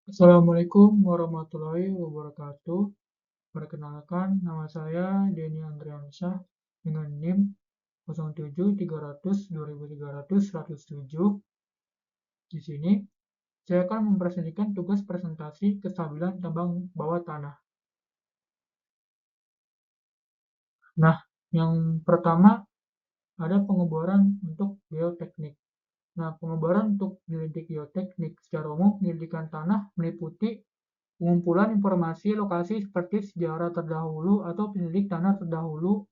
Assalamualaikum warahmatullahi wabarakatuh. Perkenalkan, nama saya Denny Andriansyah dengan NIM 0730023107. Di sini, saya akan mempresentasikan tugas presentasi kestabilan tambang bawah tanah. Nah, yang pertama ada pengeboran untuk geoteknik. Nah, pengeboran untuk penyelidik geoteknik secara umum, penyelidikan tanah meliputi pengumpulan informasi lokasi seperti sejarah terdahulu atau penyelidik tanah terdahulu,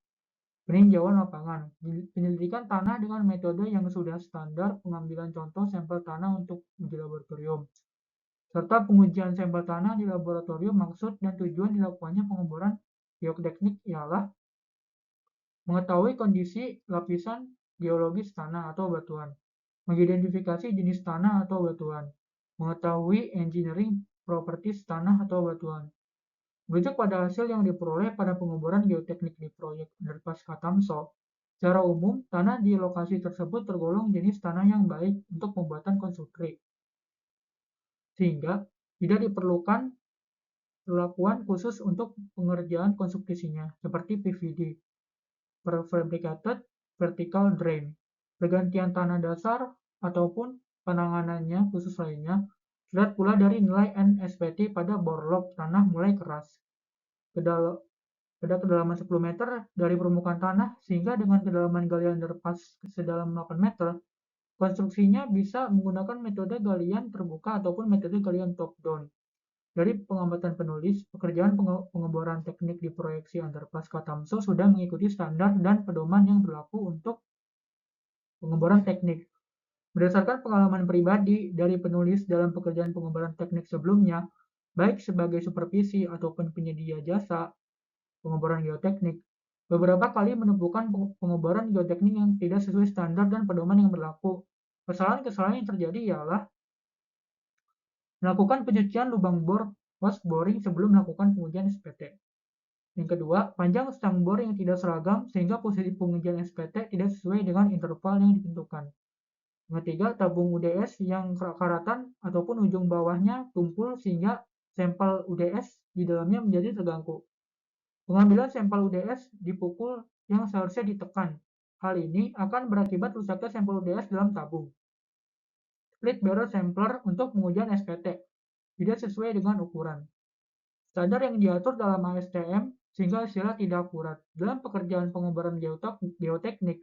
peninjauan lapangan, penyelidikan tanah dengan metode yang sudah standar, pengambilan contoh sampel tanah untuk uji laboratorium, serta pengujian sampel tanah di laboratorium. Maksud dan tujuan dilakukannya pengeboran geoteknik ialah mengetahui kondisi lapisan geologis tanah atau batuan, mengidentifikasi jenis tanah atau batuan, mengetahui engineering properties tanah atau batuan. Merujuk pada hasil yang diperoleh pada pengeboran geoteknik di proyek Underpass Katamso, secara umum, tanah di lokasi tersebut tergolong jenis tanah yang baik untuk pembuatan konstruksi, sehingga tidak diperlukan perlakuan khusus untuk pengerjaan konstruksinya, seperti PVD, Prefabricated Vertical Drain, pergantian tanah dasar, ataupun penanganannya khusus lainnya. Terlihat pula dari nilai NSPT pada borlog tanah mulai keras pada kedalaman 10 meter dari permukaan tanah, sehingga dengan kedalaman galian underpass sedalam 8 meter, konstruksinya bisa menggunakan metode galian terbuka ataupun metode galian top down. Dari pengamatan penulis, pekerjaan pengeboran teknik di proyeksi underpass Katamso sudah mengikuti standar dan pedoman yang berlaku untuk pengeboran teknik. Berdasarkan pengalaman pribadi dari penulis dalam pekerjaan pengeboran teknik sebelumnya, baik sebagai supervisi ataupun penyedia jasa pengeboran geoteknik, beberapa kali menemukan pengeboran geoteknik yang tidak sesuai standar dan pedoman yang berlaku. Kesalahan-kesalahan yang terjadi ialah melakukan pencucian lubang bor was boring sebelum melakukan pengujian SPT. Yang kedua, panjang stang bor yang tidak seragam sehingga posisi pengujian SPT tidak sesuai dengan interval yang ditentukan. Yang ketiga, tabung UDS yang karatan ataupun ujung bawahnya tumpul sehingga sampel UDS di dalamnya menjadi terganggu. Pengambilan sampel UDS dipukul yang seharusnya ditekan. Hal ini akan berakibat rusaknya sampel UDS dalam tabung. Split barrel sampler untuk pengujian SPT tidak sesuai dengan ukuran standar yang diatur dalam ASTM sehingga hasilnya tidak akurat. Dalam pekerjaan pengeboran geoteknik,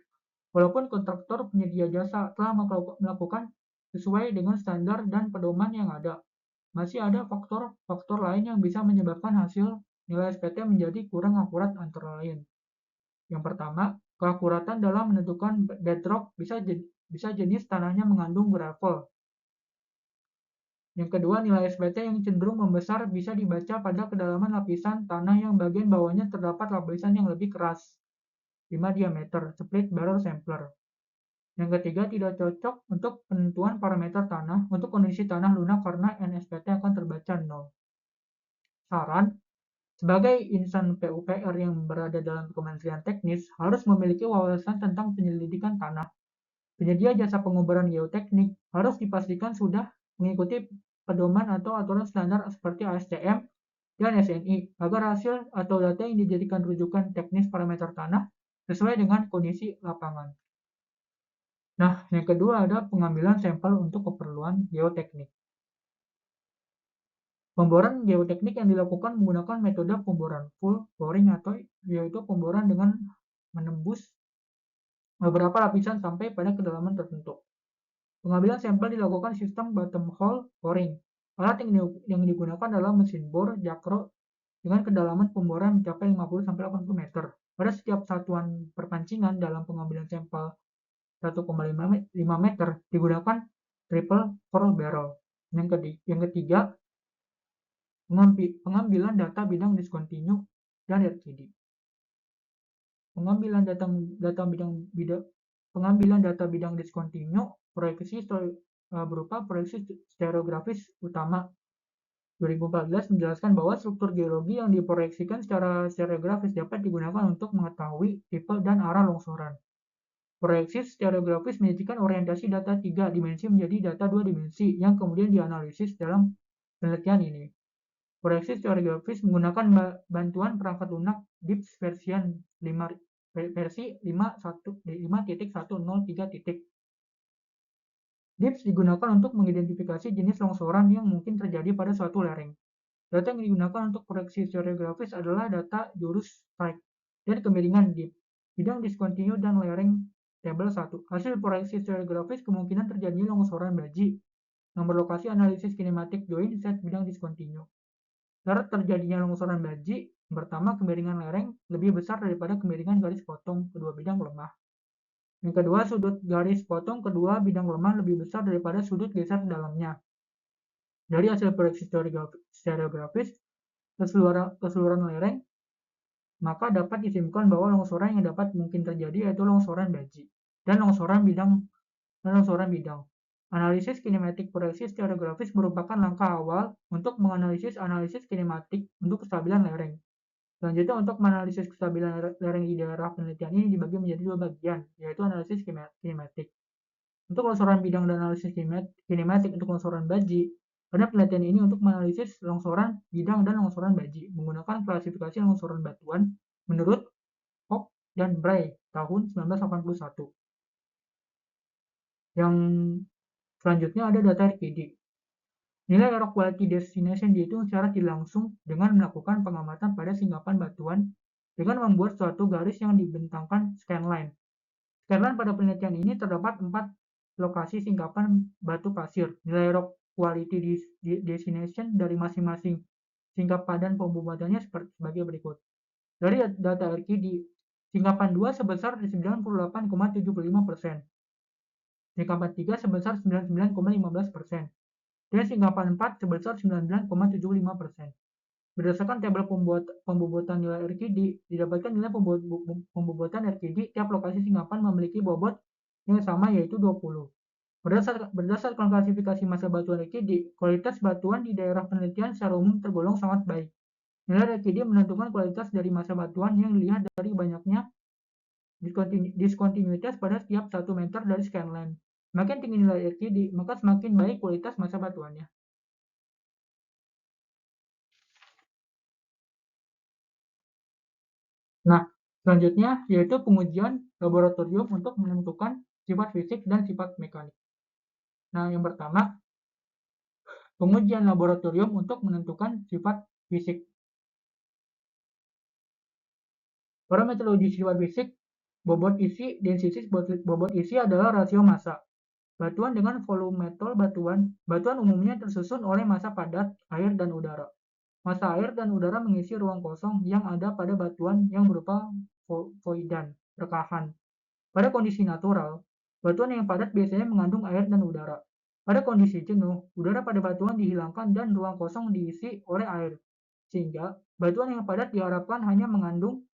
walaupun kontraktor penyedia jasa telah melakukan sesuai dengan standar dan pedoman yang ada, masih ada faktor-faktor lain yang bisa menyebabkan hasil nilai SPT menjadi kurang akurat, antara lain. Yang pertama, keakuratan dalam menentukan bedrock, bisa jenis tanahnya mengandung gravel. Yang kedua, nilai SPT yang cenderung membesar bisa dibaca pada kedalaman lapisan tanah yang bagian bawahnya terdapat lapisan yang lebih keras, 5 diameter, split barrel sampler. Yang ketiga, tidak cocok untuk penentuan parameter tanah untuk kondisi tanah lunak karena NSPT akan terbaca 0. Saran, sebagai insan PUPR yang berada dalam Kementerian Teknis, harus memiliki wawasan tentang penyelidikan tanah. Penyedia jasa pengeboran geoteknik harus dipastikan sudah mengikuti pedoman atau aturan standar seperti ASTM dan SNI agar hasil atau data yang dijadikan rujukan teknis parameter tanah sesuai dengan kondisi lapangan. Nah, yang kedua ada pengambilan sampel untuk keperluan geoteknik. Pemboran geoteknik yang dilakukan menggunakan metode pemboran full boring atau yaitu pemboran dengan menembus beberapa lapisan sampai pada kedalaman tertentu. Pengambilan sampel dilakukan sistem bottom hole boring. Alat yang digunakan adalah mesin bor jakro dengan kedalaman pemboran mencapai 50-80 meter. Pada setiap satuan perpancingan dalam pengambilan sampel 1,5 meter digunakan triple four barrel. Yang ketiga, pengambilan data bidang discontinue dan RTD. Pengambilan data bidang discontinue proyeksi berupa proyeksi stereografis utama. 2014 menjelaskan bahwa struktur geologi yang diproyeksikan secara stereografis dapat digunakan untuk mengetahui tipe dan arah longsoran. Proyeksi stereografis menyajikan orientasi data 3 dimensi menjadi data 2 dimensi yang kemudian dianalisis dalam penelitian ini. Proyeksi secara grafis menggunakan bantuan perangkat lunak DIPS versi 5.1.3. DIPS digunakan untuk mengidentifikasi jenis longsoran yang mungkin terjadi pada suatu lereng. Data yang digunakan untuk proyeksi secara grafis adalah data jurus strike dan kemiringan dip, bidang diskontinu dan lereng tabel 1. Hasil proyeksi secara grafis kemungkinan terjadinya longsoran baji. Nomor lokasi analisis kinematik join set bidang diskontinu. Syarat terjadinya longsoran baji, pertama kemiringan lereng lebih besar daripada kemiringan garis potong kedua bidang lemah. Yang kedua, sudut garis potong kedua bidang lemah lebih besar daripada sudut geser dalamnya. Dari hasil proyeksi secara grafis keseluruhan lereng, maka dapat disimpulkan bahwa longsoran yang dapat mungkin terjadi yaitu longsoran baji dan longsoran bidang. Analisis kinematik proyeksi secara grafis merupakan langkah awal untuk menganalisis analisis kinematik untuk kestabilan lereng. Selanjutnya, untuk menganalisis kestabilan lereng di daerah penelitian ini dibagi menjadi dua bagian, yaitu analisis kinematik untuk longsoran bidang dan analisis kinematik untuk longsoran baji. Pada penelitian ini untuk menganalisis longsoran bidang dan longsoran baji menggunakan klasifikasi longsoran batuan menurut Hock dan Bray tahun 1981. Yang selanjutnya ada data RQD. Nilai Rock Quality Destination dihitung secara tidak langsung dengan melakukan pengamatan pada singkapan batuan dengan membuat suatu garis yang dibentangkan scanline. Scanline pada penelitian ini terdapat 4 lokasi singkapan batu pasir. Nilai Rock Quality Destination dari masing-masing singkap padan pembuatannya sebagai berikut. Dari data RQD, singkapan 2 sebesar 98,75%, singkapan 3 sebesar 99,15%, dan singkapan 4 sebesar 99,75%. Berdasarkan tabel pembobotan nilai RQD, didapatkan nilai pembobotan RQD tiap lokasi singkapan memiliki bobot yang sama yaitu 20. Berdasarkan klasifikasi massa batuan RQD, kualitas batuan di daerah penelitian secara umum tergolong sangat baik. Nilai RQD menentukan kualitas dari massa batuan yang dilihat dari banyaknya diskontinuitas pada setiap 1 meter dari scanline. Semakin tinggi nilai RQD, maka semakin baik kualitas massa batuannya. Nah, selanjutnya yaitu pengujian laboratorium untuk menentukan sifat fisik dan sifat mekanik. Nah, yang pertama, pengujian laboratorium untuk menentukan sifat fisik. Pada metodologi sifat fisik, bobot isi densitas bobot isi adalah rasio massa. Batuan dengan volume metal batuan umumnya tersusun oleh massa padat, air, dan udara. Massa air dan udara mengisi ruang kosong yang ada pada batuan yang berupa voidan, rekahan. Pada kondisi natural, batuan yang padat biasanya mengandung air dan udara. Pada kondisi jenuh, udara pada batuan dihilangkan dan ruang kosong diisi oleh air. Sehingga, batuan yang padat diharapkan hanya mengandung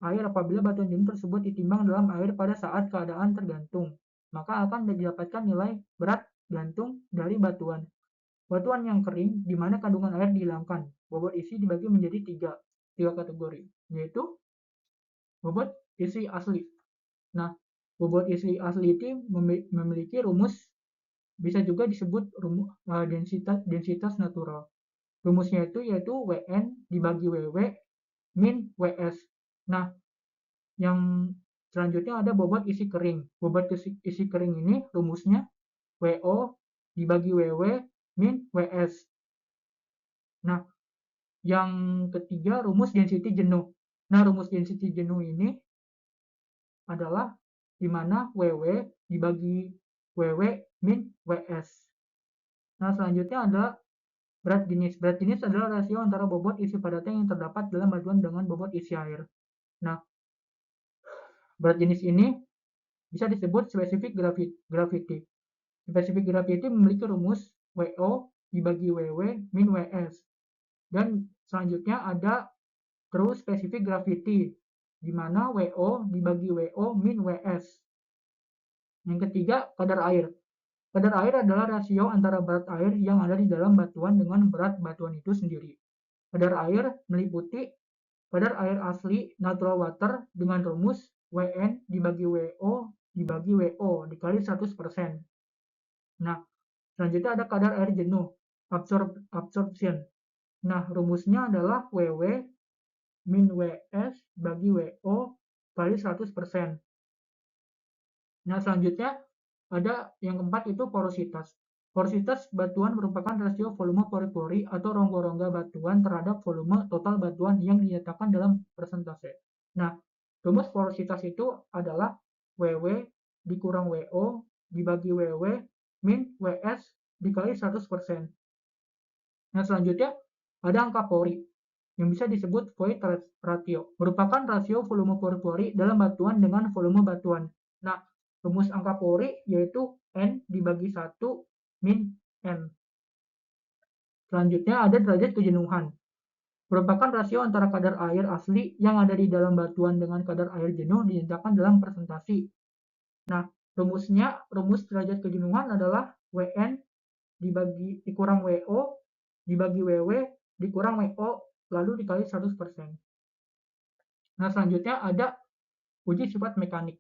air apabila batuan jenuh tersebut ditimbang dalam air pada saat keadaan tergantung. Maka akan didapatkan nilai berat gantung dari batuan. Batuan yang kering, di mana kandungan air dihilangkan. Bobot isi dibagi menjadi tiga kategori, yaitu bobot isi asli. Nah, bobot isi asli itu memiliki rumus, bisa juga disebut densitas natural. Rumusnya itu yaitu Wn dibagi Ww min Ws. Nah, yang selanjutnya ada bobot isi kering. Bobot isi kering ini rumusnya Wo dibagi Ww min Ws. Nah, yang ketiga rumus density jenuh. Nah, rumus density jenuh ini adalah di mana Ww dibagi Ww min Ws. Nah, selanjutnya adalah berat jenis. Berat jenis adalah rasio antara bobot isi padatnya yang terdapat dalam batuan dengan bobot isi air. Nah, berat jenis ini bisa disebut specific gravity. Specific gravity memiliki rumus Wo dibagi Ww min Ws. Dan selanjutnya ada true specific gravity, di mana Wo dibagi Wo min Ws. Yang ketiga, kadar air. Kadar air adalah rasio antara berat air yang ada di dalam batuan dengan berat batuan itu sendiri. Kadar air meliputi kadar air asli natural water dengan rumus Wn dibagi Wo dibagi Wo dikali 100%. Nah, selanjutnya ada kadar air jenuh. absorption. Nah, rumusnya adalah WW min WS bagi WO kali 100%. Nah, selanjutnya ada yang keempat itu porositas. Porositas batuan merupakan rasio volume pori-pori atau rongga-rongga batuan terhadap volume total batuan yang dinyatakan dalam persentase. Nah, rumus porositas itu adalah WW dikurang WO dibagi WW min WS dikali 100%. Nah, selanjutnya ada angka pori yang bisa disebut void ratio, merupakan rasio volume pori-pori dalam batuan dengan volume batuan. Nah, rumus angka pori yaitu N dibagi 1 min N. Selanjutnya ada derajat kejenuhan, merupakan rasio antara kadar air asli yang ada di dalam batuan dengan kadar air jenuh dinyatakan dalam presentasi. Nah, rumus derajat kejenuhan adalah WN dikurang WO dibagi WW dikurang WO lalu dikali 100%. Nah, selanjutnya ada uji sifat mekanik.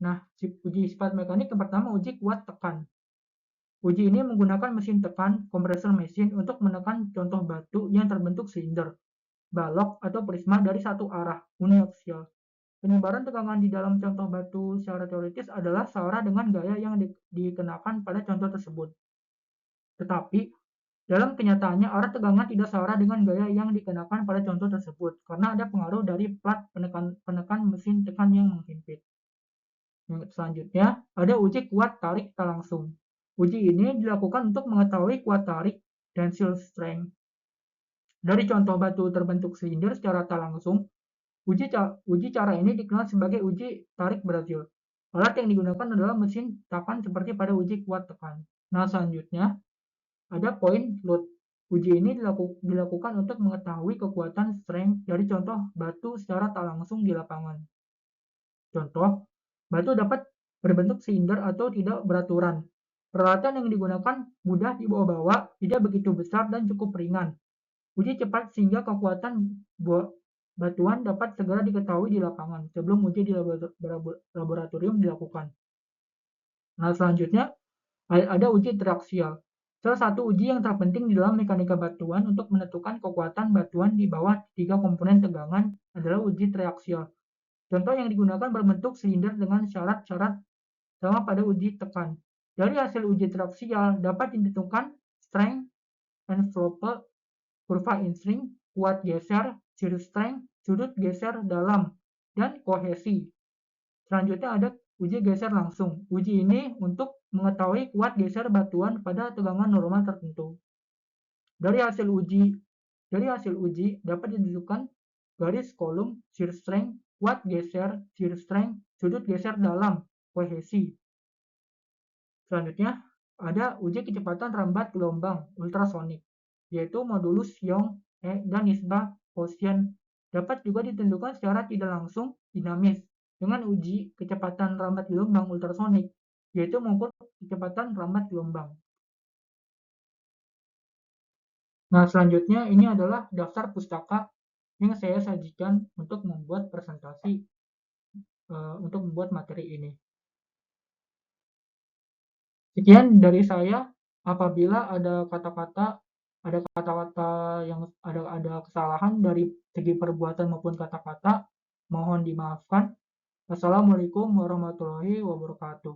Nah, uji sifat mekanik yang pertama uji kuat tekan. Uji ini menggunakan mesin tekan, kompresor mesin untuk menekan contoh batu yang terbentuk silinder, balok atau prisma dari satu arah, uniaksial. Penyebaran tegangan di dalam contoh batu secara teoritis adalah searah dengan gaya yang dikenakan pada contoh tersebut. Tetapi, dalam kenyataannya arah tegangan tidak searah dengan gaya yang dikenakan pada contoh tersebut, karena ada pengaruh dari plat penekan mesin tekan yang menghimpit. Selanjutnya, ada uji kuat tarik tak langsung. Uji ini dilakukan untuk mengetahui kuat tarik tensile strength. Dari contoh batu terbentuk silinder secara tak langsung, uji cara ini dikenal sebagai uji tarik Brazil. Alat yang digunakan adalah mesin tekan seperti pada uji kuat tekan. Nah, selanjutnya ada point load. Uji ini dilakukan untuk mengetahui kekuatan strength dari contoh batu secara tak langsung di lapangan. Contoh, batu dapat berbentuk silinder atau tidak beraturan. Peralatan yang digunakan mudah dibawa-bawa, tidak begitu besar dan cukup ringan. Uji cepat sehingga kekuatan batuan dapat segera diketahui di lapangan sebelum uji di laboratorium dilakukan. Nah, selanjutnya ada uji triaksial. Salah satu uji yang terpenting di dalam mekanika batuan untuk menentukan kekuatan batuan di bawah 3 komponen tegangan adalah uji triaksial. Contoh yang digunakan berbentuk silinder dengan syarat-syarat sama pada uji tekan. Dari hasil uji triaksial dapat ditentukan strength, envelope, kurva instring, kuat geser, shear strength, sudut geser dalam, dan kohesi. Selanjutnya ada uji geser langsung. Uji ini untuk mengetahui kuat geser batuan pada tegangan normal tertentu. Dari hasil uji dapat ditentukan garis kolom, shear strength, kuat geser, shear strength, sudut geser dalam, kohesi. Selanjutnya ada uji kecepatan rambat gelombang ultrasonik, yaitu modulus Young dan nisbah Gaussian. Dapat juga ditentukan secara tidak langsung dinamis dengan uji kecepatan rambat gelombang ultrasonik, yaitu mengukur kecepatan rambat gelombang. Nah, selanjutnya ini adalah daftar pustaka yang saya sajikan untuk membuat presentasi untuk membuat materi ini. Sekian dari saya. Apabila ada kata-kata yang ada kesalahan dari segi perbuatan maupun kata-kata, mohon dimaafkan. Assalamualaikum warahmatullahi wabarakatuh.